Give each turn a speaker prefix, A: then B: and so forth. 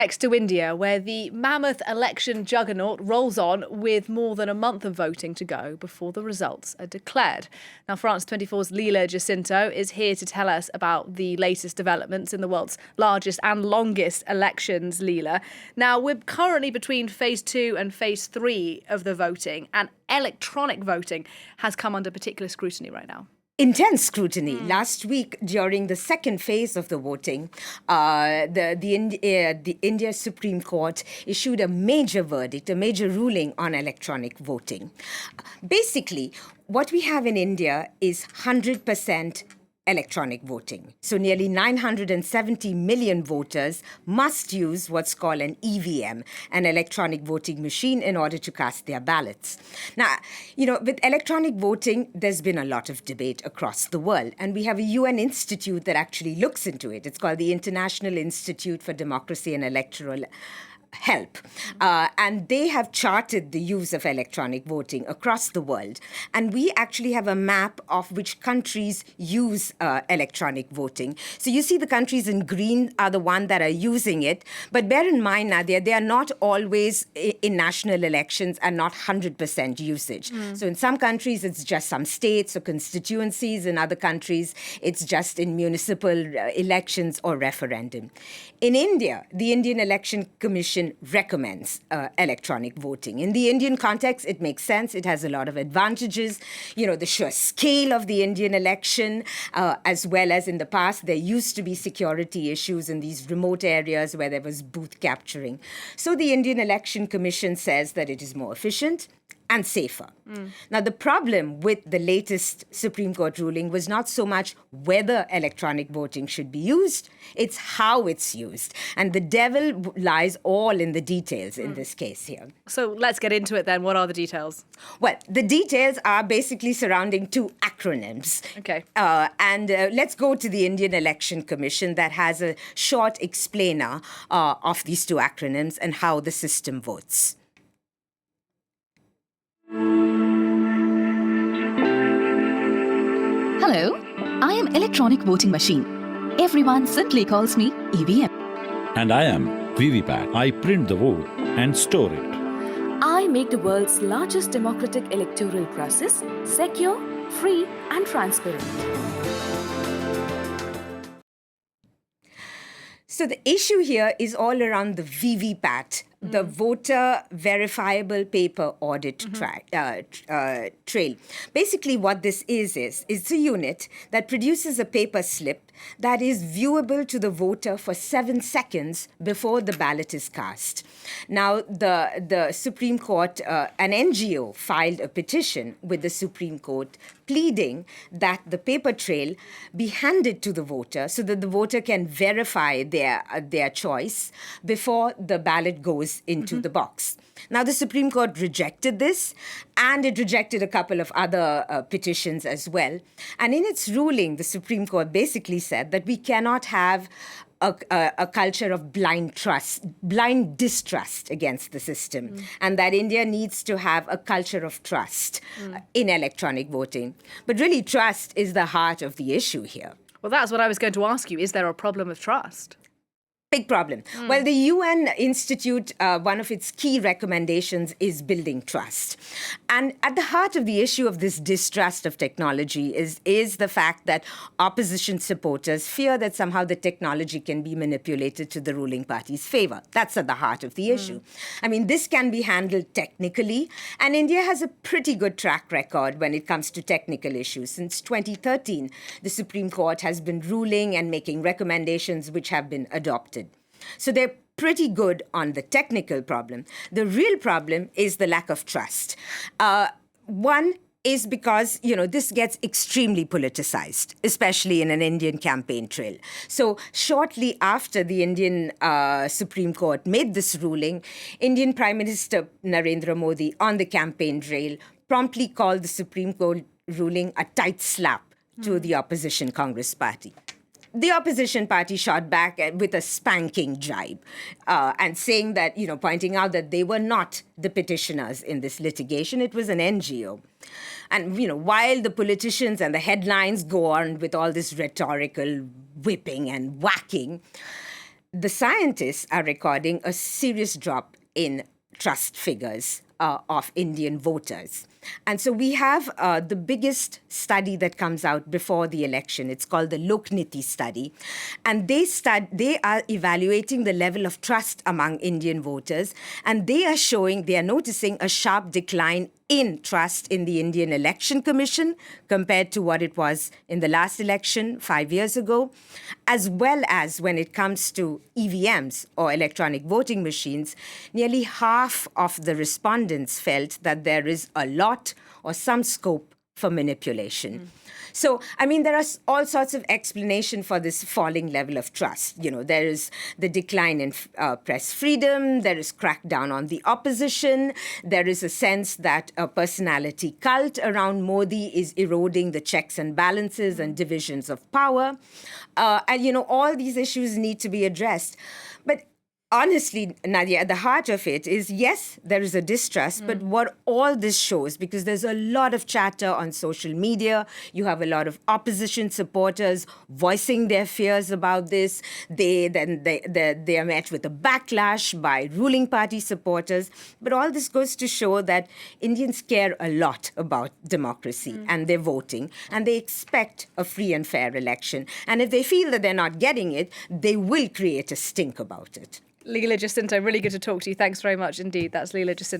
A: Next to India, where the mammoth election juggernaut rolls on with more than a month of voting to go before the results are declared. Now, France 24's Lila Jacinto is here to tell us about the latest developments in the world's largest and longest elections, Lila. Now, we're currently between phase 2 and phase 3 of the voting, and electronic voting has come under particular scrutiny right now.
B: Intense scrutiny. Last week, during the second phase of the voting, the India Supreme Court issued a major verdict, a major ruling on electronic voting. Basically, what we have in India is 100% electronic voting. So nearly 970 million voters must use what's called an EVM, an electronic voting machine, in order to cast their ballots. Now, with electronic voting, there's been a lot of debate across the world, and we have a UN institute that actually looks into it. It's called the International Institute for Democracy and Electoral Help. And they have charted the use of electronic voting across the world. And we actually have a map of which countries use electronic voting. So you see the countries in green are the ones that are using it. But bear in mind, Nadia, they are not always in national elections and not 100% usage. So in some countries, it's just some states or constituencies. In other countries, it's just in municipal elections or referendum. In India, the Indian Election Commission recommends electronic voting. In the Indian context, it makes sense. It has a lot of advantages. The sheer scale of the Indian election, as well as in the past, there used to be security issues in these remote areas where there was booth capturing. So the Indian Election Commission says that it is more efficient and safer. Now, the problem with the latest Supreme Court ruling was not so much whether electronic voting should be used, it's how it's used. And the devil lies all in the details in this case here.
A: So let's get into it then. What are the details?
B: Well, the details are basically surrounding two acronyms.
A: Okay.
B: And let's go to the Indian Election Commission that has a short explainer of these two acronyms and how the system votes.
C: Hello, I am Electronic Voting Machine. Everyone simply calls me EVM.
D: And I am VVPAT. I print the vote and store it.
E: I make the world's largest democratic electoral process secure, free, and transparent.
B: So the issue here is all around the VVPAT, the Voter Verifiable Paper Audit Trail. Basically, what this is it's a unit that produces a paper slip that is viewable to the voter for 7 seconds before the ballot is cast. Now, the Supreme Court, an NGO, filed a petition with the Supreme Court pleading that the paper trail be handed to the voter so that the voter can verify their choice before the ballot goes into the box. Now, the Supreme Court rejected this, and it rejected a couple of other petitions as well. And in its ruling, the Supreme Court basically said that we cannot have a culture of blind distrust against the system, and that India needs to have a culture of trust in electronic voting. But really, trust is the heart of the issue here.
A: Well, that's what I was going to ask you. Is there a problem of trust?
B: Big problem. Well, the UN Institute, one of its key recommendations is building trust. And at the heart of the issue of this distrust of technology is the fact that opposition supporters fear that somehow the technology can be manipulated to the ruling party's favor. That's at the heart of the issue. I mean, this can be handled technically, and India has a pretty good track record when it comes to technical issues. Since 2013, the Supreme Court has been ruling and making recommendations which have been adopted. So they're pretty good on the technical problem. The real problem is the lack of trust. One is because, this gets extremely politicized, especially in an Indian campaign trail. So shortly after the Indian Supreme Court made this ruling, Indian Prime Minister Narendra Modi on the campaign trail promptly called the Supreme Court ruling a tight slap to the opposition Congress party. The opposition party shot back with a spanking jibe and saying that, pointing out that they were not the petitioners in this litigation. It was an NGO. And, while the politicians and the headlines go on with all this rhetorical whipping and whacking, the scientists are recording a serious drop in trust figures of Indian voters. And so we have the biggest study that comes out before the election. It's called the Lokniti study. And they are evaluating the level of trust among Indian voters. And they are noticing a sharp decline in trust in the Indian Election Commission compared to what it was in the last election 5 years ago, as well as when it comes to EVMs or electronic voting machines. Nearly half of the respondents felt that there is a lot or some scope for manipulation. So, I mean, there are all sorts of explanation for this falling level of trust. You know, there is the decline in press freedom, there is crackdown on the opposition, there is a sense that a personality cult around Modi is eroding the checks and balances and divisions of power. And, you know, all these issues need to be addressed. But honestly, Nadia, at the heart of it is, yes, there is a distrust, but what all this shows, because there's a lot of chatter on social media, you have a lot of opposition supporters voicing their fears about this. They are met with a backlash by ruling party supporters. But all this goes to show that Indians care a lot about democracy and their voting, and they expect a free and fair election. And if they feel that they're not getting it, they will create a stink about it.
A: Leela Jacinto, really good to talk to you. Thanks very much indeed. That's Leela Jacinto.